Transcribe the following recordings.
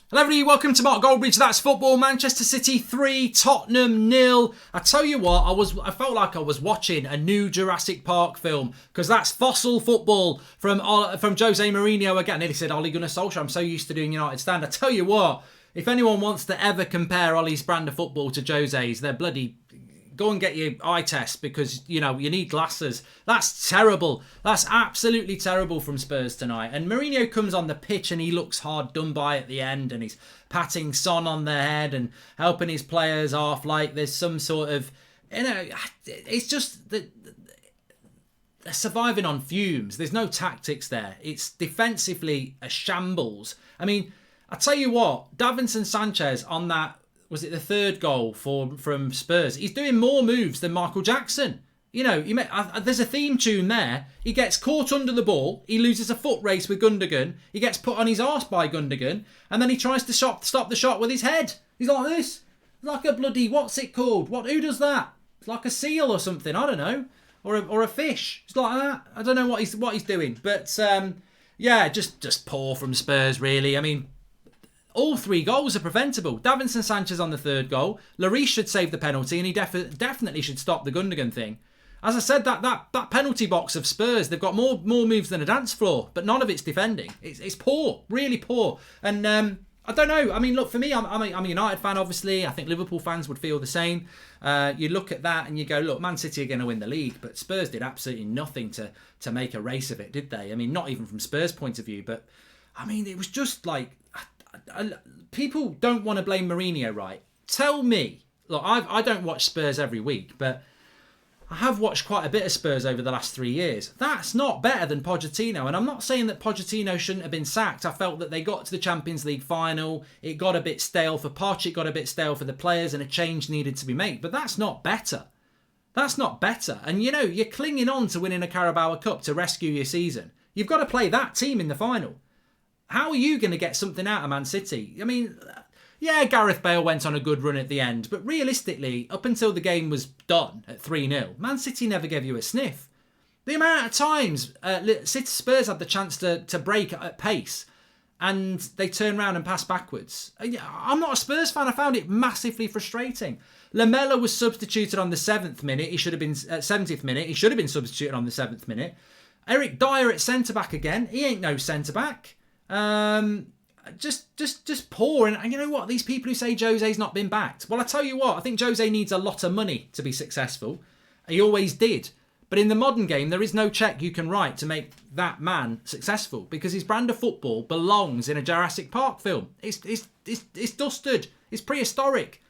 Hello everybody, welcome to Mark Goldbridge. That's football. Manchester City 3, Tottenham 0. I tell you what, I felt like I was watching a new Jurassic Park film, because that's fossil football from Jose Mourinho again. I nearly said Ole Gunnar Solskjaer. I'm so used to doing United Stand. I tell you what, if anyone wants to ever compare Ole's brand of football to Jose's, they're bloody... Go and get your eye test, because, you need glasses. That's terrible. That's absolutely terrible from Spurs tonight. And Mourinho comes on the pitch and he looks hard done by at the end, and he's patting Son on the head and helping his players off like there's some sort of... it's just... They're surviving on fumes. There's no tactics there. It's defensively a shambles. I mean, I tell you what, Davinson Sanchez on that... Was it the third goal from Spurs? He's doing more moves than Michael Jackson. There's a theme tune there. He gets caught under the ball. He loses a foot race with Gundogan. He gets put on his arse by Gundogan. And then he tries to stop the shot with his head. He's like this. Like a bloody, what's it called? Who does that? It's like a seal or something. I don't know. Or a fish. It's like that. I don't know what he's doing. But, just poor from Spurs, really. I mean... All three goals are preventable. Davinson Sanchez on the third goal. Lloris should save the penalty, and he definitely should stop the Gundogan thing. As I said, that penalty box of Spurs, they've got more moves than a dance floor, but none of it's defending. It's poor, really poor. And I don't know. I mean, look, for me, I'm a United fan, obviously. I think Liverpool fans would feel the same. You look at that and you go, look, Man City are going to win the league, but Spurs did absolutely nothing to make a race of it, did they? I mean, not even from Spurs' point of view, but I mean, it was just like... People don't want to blame Mourinho, right? Tell me. Look, I don't watch Spurs every week, but I have watched quite a bit of Spurs over the last 3 years. That's not better than Pochettino, and I'm not saying that Pochettino shouldn't have been sacked. I felt that they got to the Champions League final. It got a bit stale for Poch, it got a bit stale for the players, and a change needed to be made. But that's not better. That's not better. And, you're clinging on to winning a Carabao Cup to rescue your season. You've got to play that team in the final. How are you going to get something out of Man City? I mean, yeah, Gareth Bale went on a good run at the end, but realistically, up until the game was done at 3-0, Man City never gave you a sniff. The amount of times Spurs had the chance to break at pace, and they turn around and pass backwards. I'm not a Spurs fan. I found it massively frustrating. Lamela was substituted on the 7th minute. He should have been 70th minute. He should have been substituted on the 7th minute. Eric Dyer at centre-back again. He ain't no centre-back. Just poor. And you know what? These people who say Jose's not been backed. Well, I tell you what, I think Jose needs a lot of money to be successful. He always did. But in the modern game, there is no check you can write to make that man successful, because his brand of football belongs in a Jurassic Park film. It's dusted. It's prehistoric.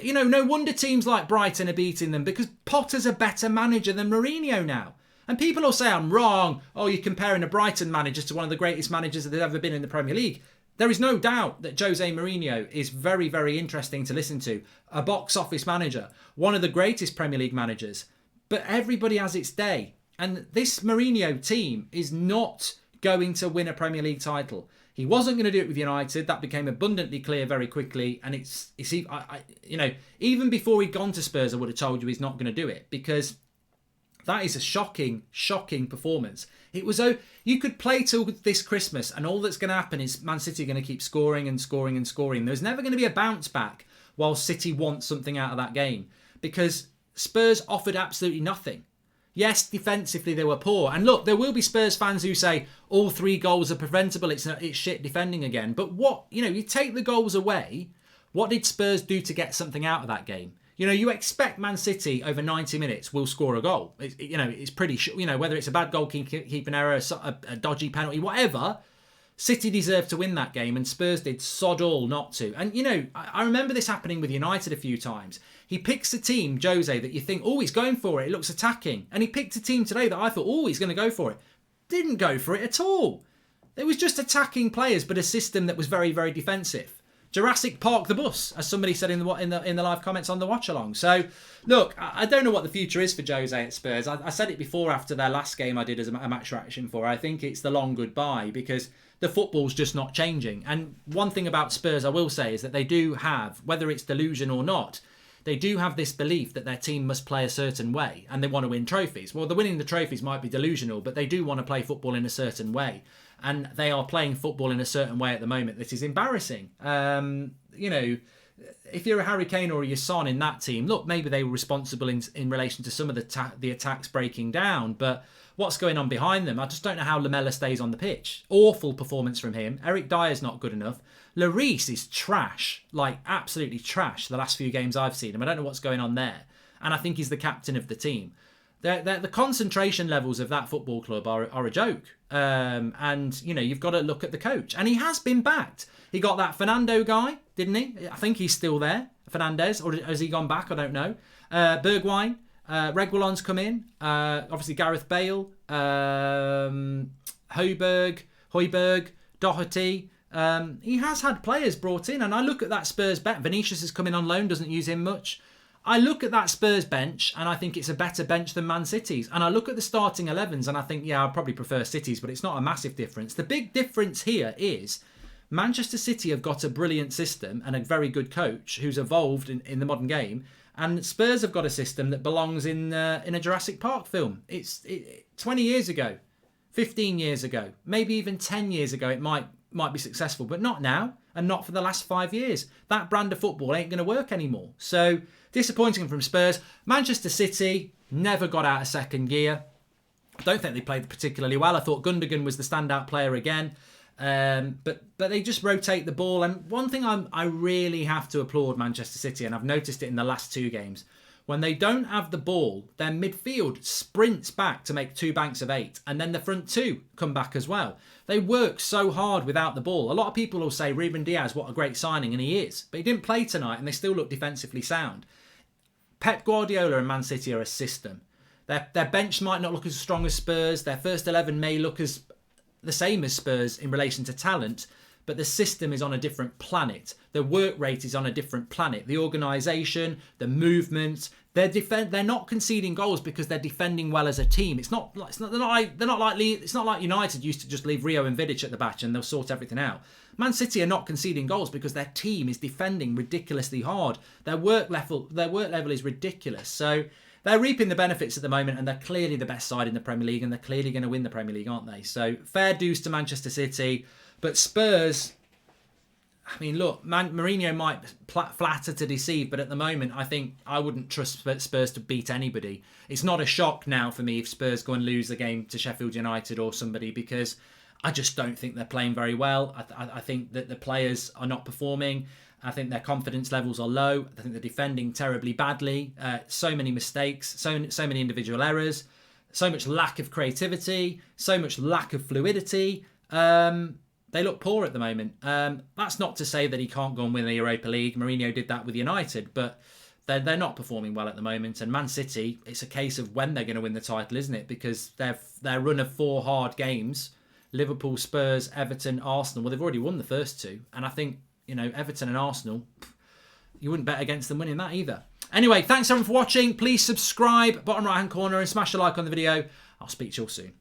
No wonder teams like Brighton are beating them, because Potter's a better manager than Mourinho now. And people will say I'm wrong. Oh, you're comparing a Brighton manager to one of the greatest managers that there's ever been in the Premier League. There is no doubt that Jose Mourinho is very, very interesting to listen to. A box office manager. One of the greatest Premier League managers. But everybody has its day. And this Mourinho team is not going to win a Premier League title. He wasn't going to do it with United. That became abundantly clear very quickly. And even before he'd gone to Spurs, I would have told you he's not going to do it, because... that is a shocking, shocking performance. It was you could play till this Christmas, and all that's going to happen is Man City are going to keep scoring and scoring and scoring. There's never going to be a bounce back while City wants something out of that game, because Spurs offered absolutely nothing. Yes, defensively they were poor. And look, there will be Spurs fans who say all 3 goals are preventable. It's shit defending again. But you take the goals away. What did Spurs do to get something out of that game? You expect Man City over 90 minutes will score a goal. It's pretty sure, whether it's a bad goalkeeping error, a dodgy penalty, whatever, City deserved to win that game, and Spurs did sod all not to. And, I remember this happening with United a few times. He picks a team, Jose, that you think, oh, he's going for it. It looks attacking. And he picked a team today that I thought, oh, he's going to go for it. Didn't go for it at all. It was just attacking players, but a system that was very, very defensive. Jurassic Park the bus, as somebody said in the live comments on the watch along. So, look, I don't know what the future is for Jose at Spurs. I said it before after their last game I did as a match reaction for. I think it's the long goodbye, because the football's just not changing. And one thing about Spurs I will say is that they do have, whether it's delusion or not, they do have this belief that their team must play a certain way and they want to win trophies. Well, the winning the trophies might be delusional, but they do want to play football in a certain way. and they are playing football in a certain way at the moment that is embarrassing. You know, if you're a Harry Kane or you're Son in that team, look, maybe they were responsible in relation to some of the attacks breaking down, but what's going on behind them? I just don't know how Lamela stays on the pitch. Awful performance from him. Eric Dyer's not good enough. Lloris is trash, like absolutely trash, the last few games I've seen him. I don't know what's going on there. And I think he's the captain of the team. The concentration levels of that football club are a joke. And, you know, you've got to look at the coach. And he has been backed. He got that Fernando guy, didn't he? I think he's still there, Fernandez, or has he gone back? I don't know. Bergwijn, Reguilon's come in. Obviously Gareth Bale, Højbjerg, Doherty. He has had players brought in, and I look at that Spurs bench. Vinicius has come in on loan, doesn't use him much. I look at that Spurs bench, and I think it's a better bench than Man City's. And I look at the starting 11s, and I think, yeah, I'd probably prefer City's, but it's not a massive difference. The big difference here is Manchester City have got a brilliant system and a very good coach who's evolved in the modern game, and Spurs have got a system that belongs in a Jurassic Park film. 20 years ago, 15 years ago, maybe even 10 years ago, it might be successful, but not now, and not for the last 5 years. That brand of football ain't going to work anymore. So disappointing from Spurs. Manchester City never got out of second gear. I don't think they played particularly well. I thought Gundogan was the standout player again. But they just rotate the ball. And one thing I really have to applaud Manchester City, and I've noticed it in the last 2 games, when they don't have the ball, their midfield sprints back to make 2 banks of 8, and then the front 2 come back as well. They work so hard without the ball. A lot of people will say Ruben Diaz, what a great signing, and he is. But he didn't play tonight, and they still look defensively sound. Pep Guardiola and Man City are a system. Their bench might not look as strong as Spurs. Their first 11 may look as the same as Spurs in relation to talent, but the system is on a different planet. The work rate is on a different planet. The organisation, the movement, they're not conceding goals because they're defending well as a team. It's not like United used to just leave Rio and Vidic at the back and they'll sort everything out. Man City are not conceding goals because their team is defending ridiculously hard. Their work level is ridiculous. So they're reaping the benefits at the moment, and they're clearly the best side in the Premier League, and they're clearly going to win the Premier League, aren't they? So fair dues to Manchester City. But Spurs, I mean, look, Mourinho might flatter to deceive, but at the moment, I think I wouldn't trust Spurs to beat anybody. It's not a shock now for me if Spurs go and lose the game to Sheffield United or somebody, because I just don't think they're playing very well. I think that the players are not performing. I think their confidence levels are low. I think they're defending terribly badly. So many mistakes, so many individual errors, so much lack of creativity, so much lack of fluidity. They look poor at the moment. That's not to say that he can't go and win the Europa League. Mourinho did that with United, but they're not performing well at the moment. And Man City, it's a case of when they're going to win the title, isn't it? Because their run of 4 hard games, Liverpool, Spurs, Everton, Arsenal, well, they've already won the first 2. And I think, you know, Everton and Arsenal, you wouldn't bet against them winning that either. Anyway, thanks everyone for watching. Please subscribe, bottom right hand corner, and smash a like on the video. I'll speak to you all soon.